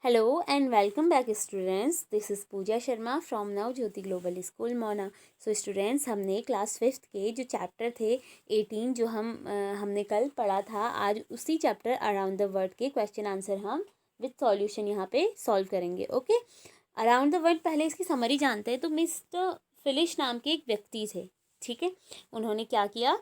Hello and welcome back students. This is Pooja Sharma from Navjyoti Global School Mona. So students, हमने class 5th के जो chapter थे 18 जो हमने कल पढ़ा था, आज उसी चैप्टर अराउंड द वर्ल्ड के क्वेश्चन आंसर हम विद सॉल्यूशन यहाँ पे सॉल्व करेंगे. ओके, अराउंड द वर्ल्ड पहले इसकी समरी जानते हैं. तो मिस्टर फिलिश नाम के एक व्यक्ति थे, ठीक है. उन्होंने क्या किया,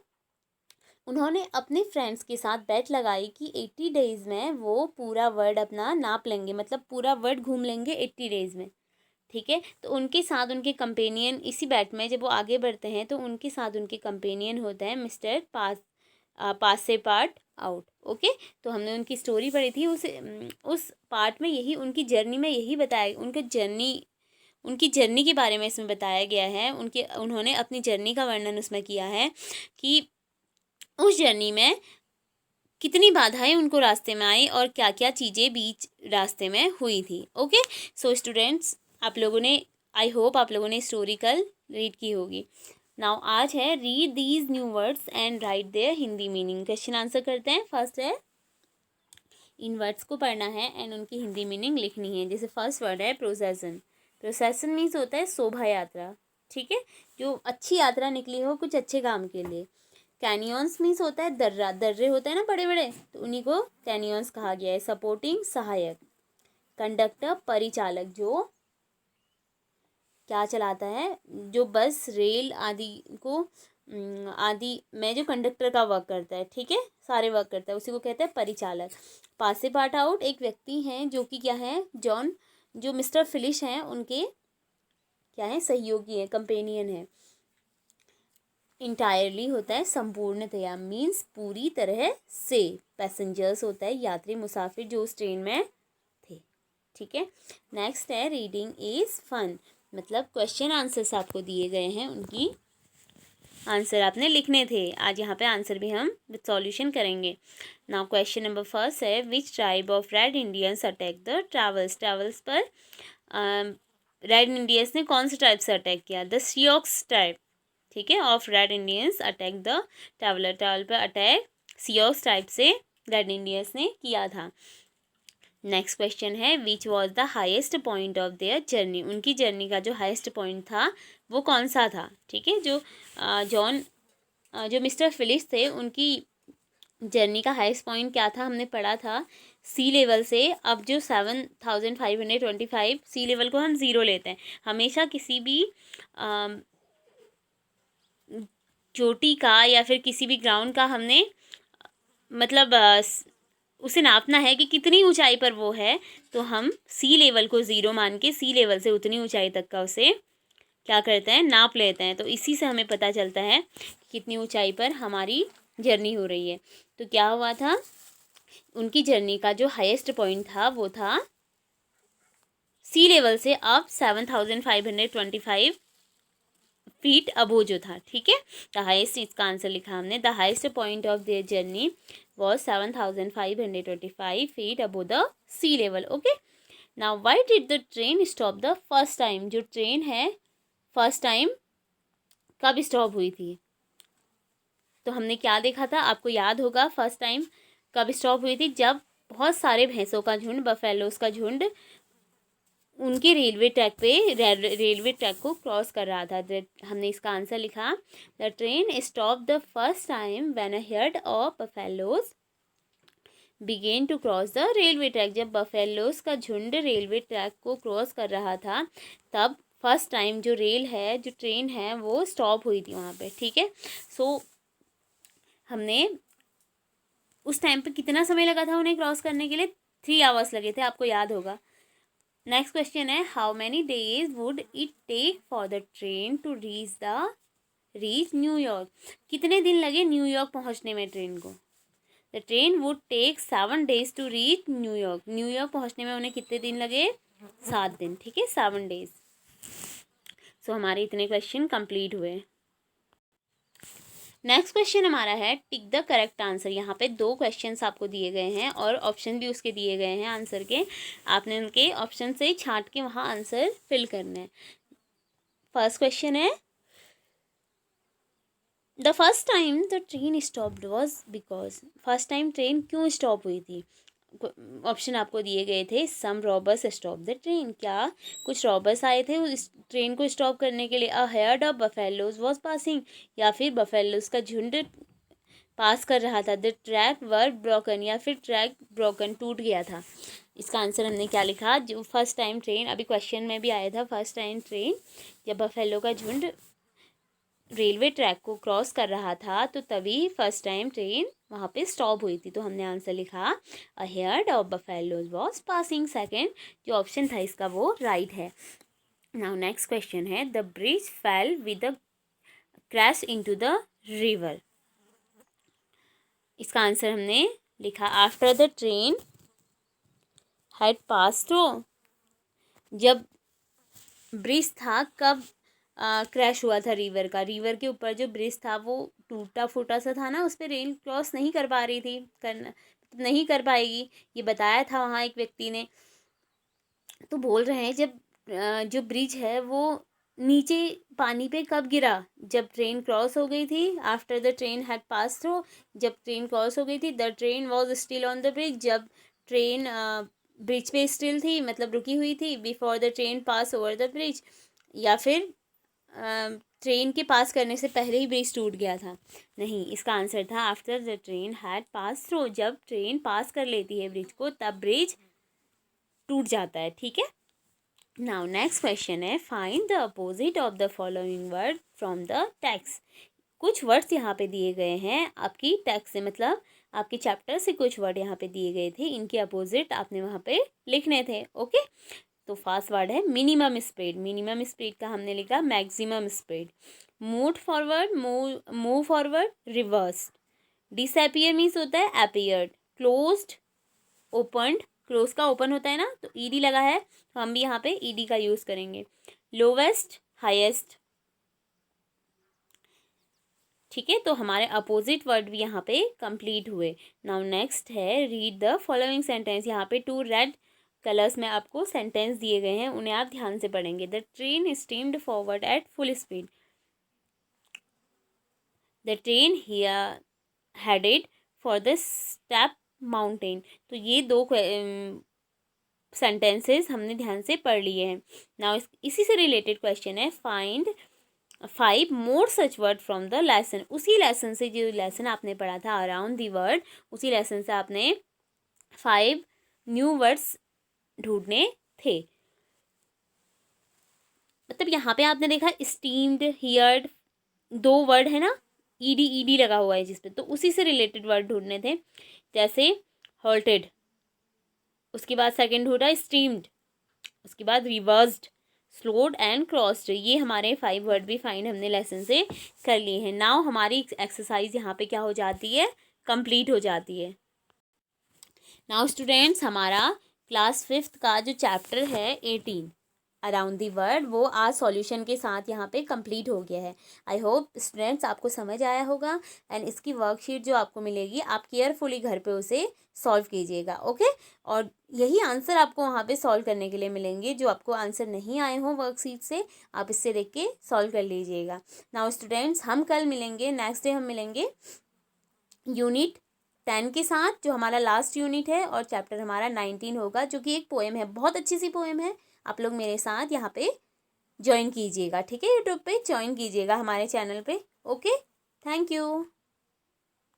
उन्होंने अपने फ्रेंड्स के साथ बेट लगाई कि 80 डेज़ में वो पूरा वर्ल्ड अपना नाप लेंगे, मतलब पूरा वर्ल्ड घूम लेंगे 80 डेज़ में, ठीक है. तो उनके साथ उनके कंपेनियन इसी बेट में जब वो आगे बढ़ते हैं तो उनके साथ उनके कंपेनियन होते हैं मिस्टर पास से पार्ट आउट. ओके, तो हमने उनकी स्टोरी पढ़ी थी. उस पार्ट में यही उनकी जर्नी में यही बताया, उनकी जर्नी के बारे में इसमें बताया गया है. उन्होंने अपनी जर्नी का वर्णन उसमें किया है कि उस जर्नी में कितनी बाधाएं उनको रास्ते में आई और क्या क्या चीज़ें बीच रास्ते में हुई थी. ओके, सो स्टूडेंट्स, आप लोगों ने, आई होप आप लोगों ने स्टोरी कल रीड की होगी. नाउ आज है read these new words and write their Hindi meaning. Question answer करते हैं. फर्स्ट है, इन वर्ड्स को पढ़ना है एंड उनकी हिंदी मीनिंग लिखनी है. जैसे फर्स्ट वर्ड है प्रोसेसन. प्रोसेसन मीन्स होता है शोभा यात्रा, ठीक है, जो अच्छी यात्रा निकली हो कुछ अच्छे काम के लिए. कैनियंस मीन्स होता है दर्रा, दर्रे होते हैं ना बड़े बड़े, तो उन्हीं को कैनियंस कहा गया है. सपोर्टिंग सहायक. कंडक्टर परिचालक, जो क्या चलाता है, जो बस रेल आदि को आदि में जो कंडक्टर का वर्क करता है, ठीक है, सारे वर्क करता है, उसी को कहते हैं परिचालक. पास से पार्ट आउट एक व्यक्ति हैं जो कि क्या है, जॉन, जो मिस्टर फिलिश हैं उनके क्या है, सहयोगी है, कंपेनियन है. इंटायरली होता है संपूर्णतया, मीन्स पूरी तरह से. पैसेंजर्स होता है यात्री मुसाफिर जो उस ट्रेन में थे, ठीक है. नेक्स्ट है रीडिंग इज फन, मतलब क्वेश्चन आंसर्स आपको दिए गए हैं, उनकी आंसर आपने लिखने थे. आज यहाँ पे आंसर भी हम विद सॉल्यूशन करेंगे. नाउ क्वेश्चन नंबर फर्स्ट है, which tribe of red Indians attack the travels. Travels पर रेड इंडियंस ने कौन से ट्राइब से अटैक किया. द सियोक्स ट्राइब, ठीक है, of red Indians attack the traveller. Travel पर अटैक सियोक्स टाइप से रेड इंडियंस ने किया था. नेक्स्ट क्वेश्चन है, which was the highest point of their journey. उनकी जर्नी का जो हाइएस्ट पॉइंट था वो कौन सा था, ठीक है. जो मिस्टर फिलिश थे उनकी जर्नी का हाइस्ट पॉइंट क्या था, हमने पढ़ा था सी लेवल से. अब जो 7525 सी लेवल को हम ज़ीरो लेते हैं. हमेशा किसी भी चोटी का या फिर किसी भी ग्राउंड का हमने मतलब उसे नापना है कि कितनी ऊंचाई पर वो है, तो हम सी लेवल को ज़ीरो मान के सी लेवल से उतनी ऊंचाई तक का उसे क्या करते हैं, नाप लेते हैं. तो इसी से हमें पता चलता है कि कितनी ऊंचाई पर हमारी जर्नी हो रही है. तो क्या हुआ था, उनकी जर्नी का जो हाईएस्ट पॉइंट था वो था सी लेवल से अब 7525 फीट अबो जो था, ठीक है. द हाइस्ट, इसका आंसर लिखा हमने, the highest point of their journey was 7525 feet above the sea level. Okay, now why did the train stop the first time. जो ट्रेन है फर्स्ट टाइम कब स्टॉप हुई थी, तो हमने क्या देखा था, आपको याद होगा फर्स्ट टाइम कब स्टॉप हुई थी, जब बहुत सारे भैंसों का झुंड, बफेलोस का झुंड उनके रेलवे ट्रैक को क्रॉस कर रहा था. हमने इसका आंसर लिखा, the train stop the first time when a herd of buffaloes began to cross the railway track. जब बफेलोस का झुंड रेलवे ट्रैक को क्रॉस कर रहा था तब फर्स्ट टाइम जो ट्रेन है वो स्टॉप हुई थी वहाँ पे, ठीक है. सो हमने उस टाइम पे कितना समय लगा था उन्हें क्रॉस करने के लिए, 3 आवर्स लगे थे, आपको याद होगा. नेक्स्ट क्वेश्चन है, how many days would it take for the train to reach New York. कितने दिन लगे न्यूयॉर्क पहुंचने में ट्रेन को. The train would take 7 days to reach New York. New York पहुंचने में उन्हें कितने दिन लगे, 7 दिन, ठीक है, 7 days. सो हमारे इतने क्वेश्चन कंप्लीट हुए. नेक्स्ट क्वेश्चन हमारा है, टिक द करेक्ट आंसर. यहाँ पे 2 क्वेश्चंस आपको दिए गए हैं और ऑप्शन भी उसके दिए गए हैं आंसर के. आपने उनके ऑप्शन से छांट के वहाँ आंसर फिल करना है. फर्स्ट क्वेश्चन है, the first time the train stopped was because. First time train क्यों स्टॉप हुई थी. ऑप्शन आपको दिए गए थे, सम रॉबर्स स्टॉप द ट्रेन, क्या कुछ रॉबर्स आए थे उस ट्रेन को स्टॉप करने के लिए, अ herd of buffaloes was passing, या फिर बफेलोज का झुंड पास कर रहा था, द ट्रैक वर ब्रोकन, या फिर ट्रैक ब्रोकन टूट गया था। इसका आंसर हमने क्या लिखा, जो फर्स्ट टाइम ट्रेन, अभी क्वेश्चन में भी आया था, फर्स्ट टाइम ट्रेन जब बफेलो का झुंड रेलवे ट्रैक को क्रॉस कर रहा था तो तभी फर्स्ट टाइम ट्रेन वहाँ पे स्टॉप हुई थी। तो हमने आंसर लिखा अ herd of buffaloes was passing. Second जो ऑप्शन था इसका वो राइट है। नाउ नेक्स्ट क्वेश्चन है, the bridge fail with the crash into the river. इसका आंसर हमने लिखा after the train had pass through, जब ब्रिज था कब क्रैश हुआ था रिवर का, रिवर के ऊपर जो ब्रिज था वो टूटा फूटा सा था ना, उस पर रेल क्रॉस नहीं कर पा रही थी, करना नहीं कर पाएगी, ये बताया था वहाँ एक व्यक्ति ने। तो बोल रहे हैं जब जो ब्रिज है वो नीचे पानी पे कब गिरा, जब ट्रेन क्रॉस हो गई थी, after the train had pass through, जब ट्रेन क्रॉस हो गई थी, the train was still on the bridge, जब ट्रेन ब्रिज पे स्टिल थी मतलब रुकी हुई थी, before the train pass over the bridge, या फिर ट्रेन के पास करने से पहले ही ब्रिज टूट गया था। नहीं, इसका आंसर था after the train had pass through, जब ट्रेन पास कर लेती है ब्रिज को तब ब्रिज टूट जाता है। ठीक है, नाउ नेक्स्ट क्वेश्चन है, find the opposite of the following word from the text. कुछ वर्ड्स यहाँ पे दिए गए हैं आपकी टेक्स्ट से, मतलब आपके चैप्टर से कुछ वर्ड यहाँ पे दिए गए थे, इनके अपोजिट आपने वहाँ पे लिखने थे। ओके, तो फर्स्ट वर्ड है मिनिमम स्पीड, मिनिमम स्पीड का हमने लिखा maximum speed. Move forward, move forward, reverse. Disappear means होता है अपीयर्ड। क्लोज्ड, ओपनड, क्लोज का ओपन होता है ना, तो ईडी लगा है तो हम भी यहाँ पे ईडी का यूज करेंगे। Lowest, highest. ठीक है, तो हमारे अपोजिट वर्ड भी यहाँ पे कंप्लीट हुए। नाउ नेक्स्ट है, रीड द फॉलोइंग सेंटेंस। यहाँ पे 2 रेड कलर्स में आपको सेंटेंस दिए गए हैं, उन्हें आप ध्यान से पढ़ेंगे। The train steamed forward at full speed, the train here headed for the step mountain. तो ये 2 सेंटेंसेस हमने ध्यान से पढ़ लिए हैं। नाउ इसी से रिलेटेड क्वेश्चन है, find 5 more such word from the lesson. उसी लेसन से, जो लेसन आपने पढ़ा था अराउंड दी वर्ड, उसी लेसन से आपने 5 न्यू वर्ड्स ढूंढने थे। मतलब यहाँ पे आपने देखा स्टीम्ड, हियर्ड, 2 वर्ड है ना, ईडी ईडी लगा हुआ है जिसपे, तो उसी से रिलेटेड वर्ड ढूंढने थे। जैसे हॉल्टेड, उसके बाद सेकंड ढूंढा स्टीम्ड, उसके बाद रिवर्स्ड, स्लोड एंड क्रॉस्ड। ये हमारे 5 वर्ड भी फाइंड हमने लेसन से कर लिए हैं। नाउ हमारी एक्सरसाइज यहाँ पे क्या हो जाती है, कंप्लीट हो जाती है। नाउ स्टूडेंट्स, हमारा क्लास 5th का जो चैप्टर है 18 अराउंड दी वर्ड, वो आज सॉल्यूशन के साथ यहाँ पे कंप्लीट हो गया है। आई होप स्टूडेंट्स आपको समझ आया होगा, एंड इसकी वर्कशीट जो आपको मिलेगी आप केयरफुली घर पे उसे सॉल्व कीजिएगा। ओके, और यही आंसर आपको वहाँ पे सॉल्व करने के लिए मिलेंगे। जो आपको आंसर नहीं आए हों वर्कशीट से, आप इससे देख के सॉल्व कर लीजिएगा। नाउ स्टूडेंट्स, हम कल मिलेंगे, नेक्स्ट डे हम मिलेंगे यूनिट 10 के साथ, जो हमारा लास्ट यूनिट है, और चैप्टर हमारा 19 होगा, जो कि एक पोएम है, बहुत अच्छी सी पोएम है। आप लोग मेरे साथ यहाँ पे ज्वाइन कीजिएगा, ठीक है, यूट्यूब पे ज्वाइन कीजिएगा हमारे चैनल पे। Okay, thank you.